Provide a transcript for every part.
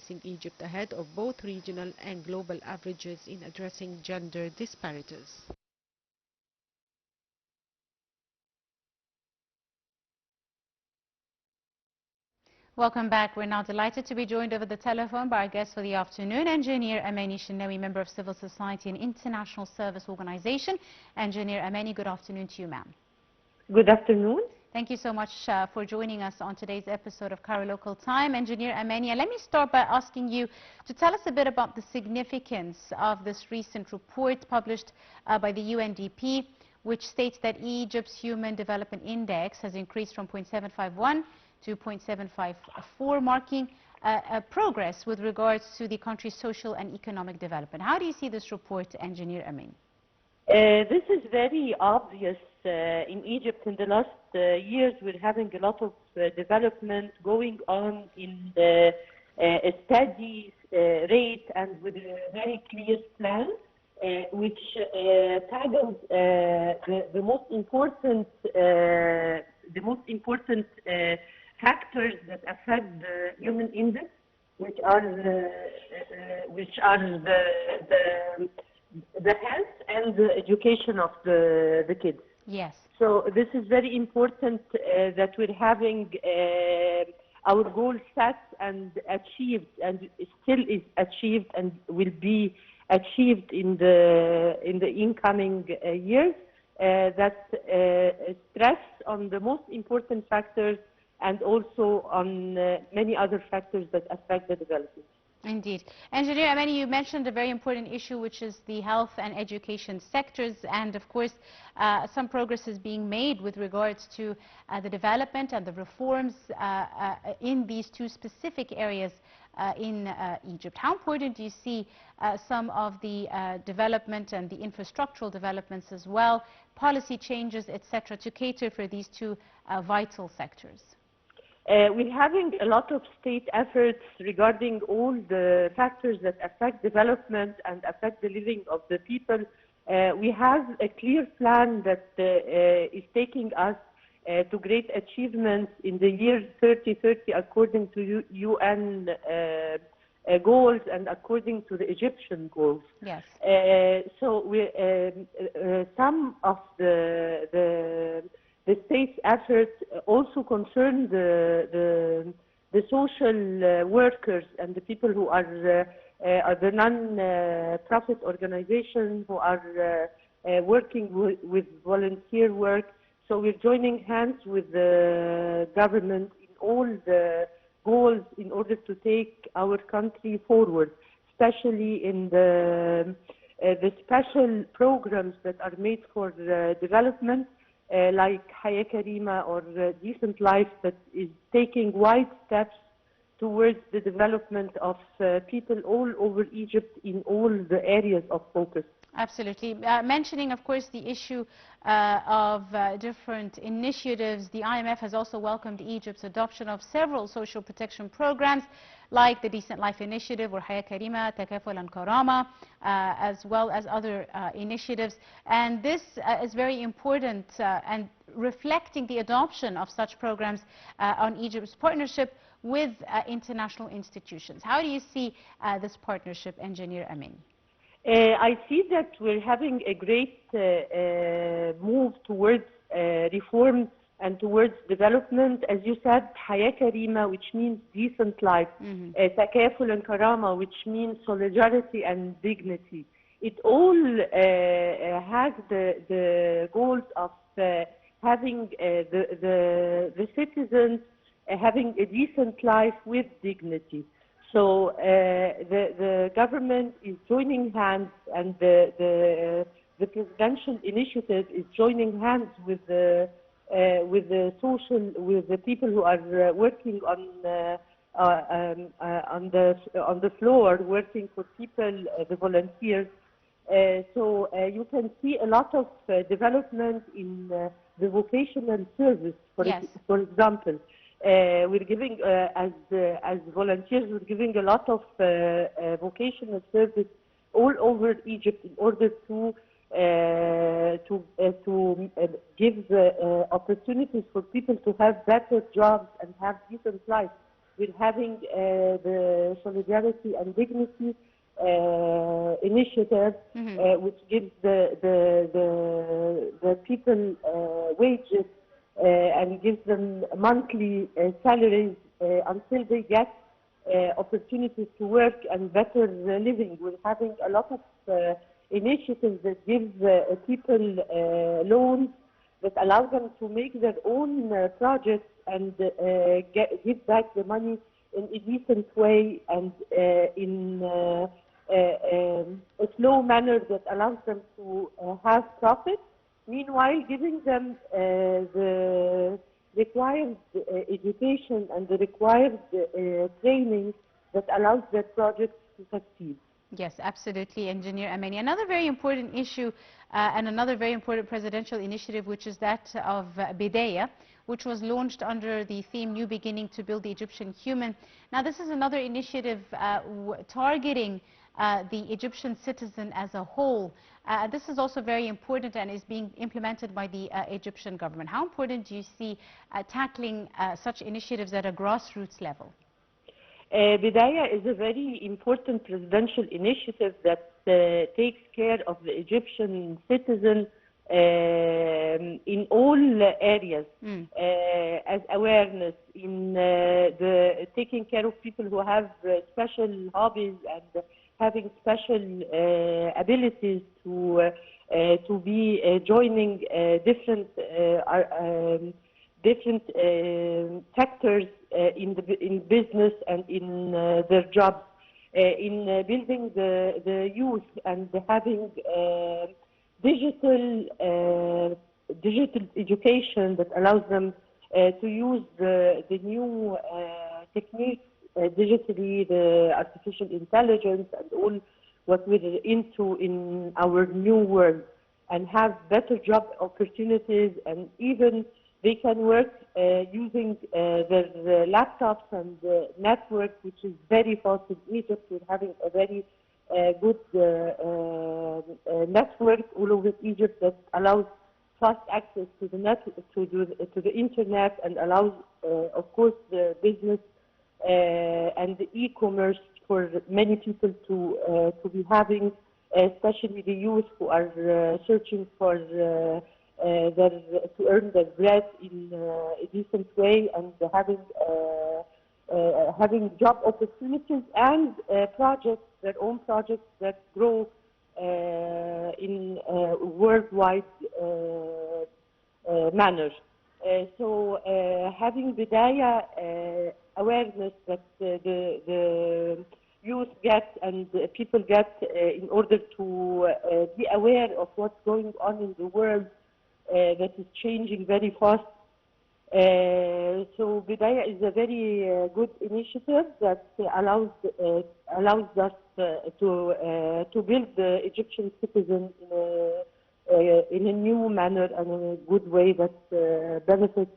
placing Egypt ahead of both regional and global averages in addressing gender disparities. Welcome back. We're now delighted to be joined over the telephone by our guest for the afternoon, Engineer Amany Shenawy, member of civil society and international service organization. Engineer Amany, good afternoon to you, ma'am. Good afternoon. Thank you so much for joining us on today's episode of Cairo Local Time. Engineer Amany, let me start by asking you to tell us a bit about the significance of this recent report published by the UNDP, which states that Egypt's Human Development Index has increased from 0.751 to 0.754, marking progress with regards to the country's social and economic development. How do you see this report, Engineer Amany? This is very obvious in Egypt. In the last years, we're having a lot of development going on in a steady rate and with a very clear plan, which tackles the most important factors that affect the human index, which are the health and the education of the kids. Yes. So this is very important that we're having our goals set and achieved, and still is achieved and will be achieved in the incoming years. That stress on the most important factors and also on many other factors that affect the development. Indeed. Engineer Amany, you mentioned a very important issue, which is the health and education sectors, and of course some progress is being made with regards to the development and the reforms in these two specific areas in Egypt. How important do you see some of the development and the infrastructural developments as well, policy changes, etc., to cater for these two vital sectors? We're having a lot of state efforts regarding all the factors that affect development and affect the living of the people. We have a clear plan that is taking us to great achievements in the year 2030 according to UN goals and according to the Egyptian goals. Yes. So some of the state's efforts also concern the social workers and the people who are the non-profit organizations who are working with volunteer work. So we're joining hands with the government in all the goals in order to take our country forward, especially in the special programs that are made for development. Like Haya Karima or Decent Life, that is taking wide steps towards the development of people all over Egypt in all the areas of focus. Absolutely. Mentioning, of course, the issue of different initiatives, the IMF has also welcomed Egypt's adoption of several social protection programs, like the Decent Life Initiative or Haya Karima, Takaful and Karama, as well as other initiatives. And this is very important and reflecting the adoption of such programs on Egypt's partnership with international institutions. How do you see this partnership, Engineer Amany? I see that we're having a great move towards reform and towards development. As you said, Haya Karima, which means decent life, Takaful and Karama, which means solidarity and dignity. It all has the goals of having the citizens having a decent life with dignity. So the government is joining hands, and the presidential initiative is joining hands with the people who are working on the floor, working for people, the volunteers. So you can see a lot of development in the vocational service, for example. We're giving, as volunteers, we're giving a lot of vocational service all over Egypt in order to give opportunities for people to have better jobs and have decent lives. We're having the Solidarity and Dignity initiative, which gives the people wages and gives them monthly salaries until they get opportunities to work and better living. We're having a lot of initiatives that give people loans that allow them to make their own projects and give back the money in a decent way and in a slow manner that allows them to have profit, meanwhile giving them the required education and the required training that allows their projects to succeed. Yes, absolutely, Engineer Amany. Another very important issue and another very important presidential initiative, which is that of Bidaya, which was launched under the theme New Beginning to Build the Egyptian Human. Now, this is another initiative targeting the Egyptian citizen as a whole. This is also very important and is being implemented by the Egyptian government. How important do you see tackling such initiatives at a grassroots level? Bidaya is a very important presidential initiative that takes care of the Egyptian citizen in all areas, as awareness, in the taking care of people who have special hobbies and having special abilities to be joining different sectors in business and in their jobs, in building the youth and having digital education that allows them to use the new techniques digitally, the artificial intelligence and all what we're into in our new world, and have better job opportunities, and even they can work using their laptops and network, which is very fast in Egypt. We're having a very good network all over Egypt that allows fast access to the internet and allows, of course, the business and the e-commerce for many people to be having, especially the youth who are searching for to earn their bread in a decent way, and having job opportunities and projects, their own projects that grow in a worldwide manner. So having Bidaya awareness that the youth get and the people get in order to be aware of what's going on in the world that is changing very fast. So Bidaya is a very good initiative that allows us to build the Egyptian citizen in a new manner and in a good way that benefits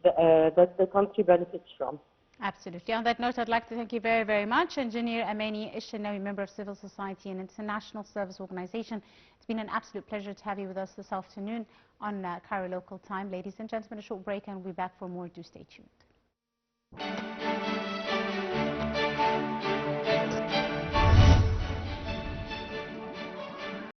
that the country benefits from. Absolutely. On that note, I'd like to thank you very, very much, Engineer Amany, Shenawy, member of civil society and international service organization. It's been an absolute pleasure to have you with us this afternoon on Cairo Local Time. Ladies and gentlemen, a short break and we'll be back for more. Do stay tuned.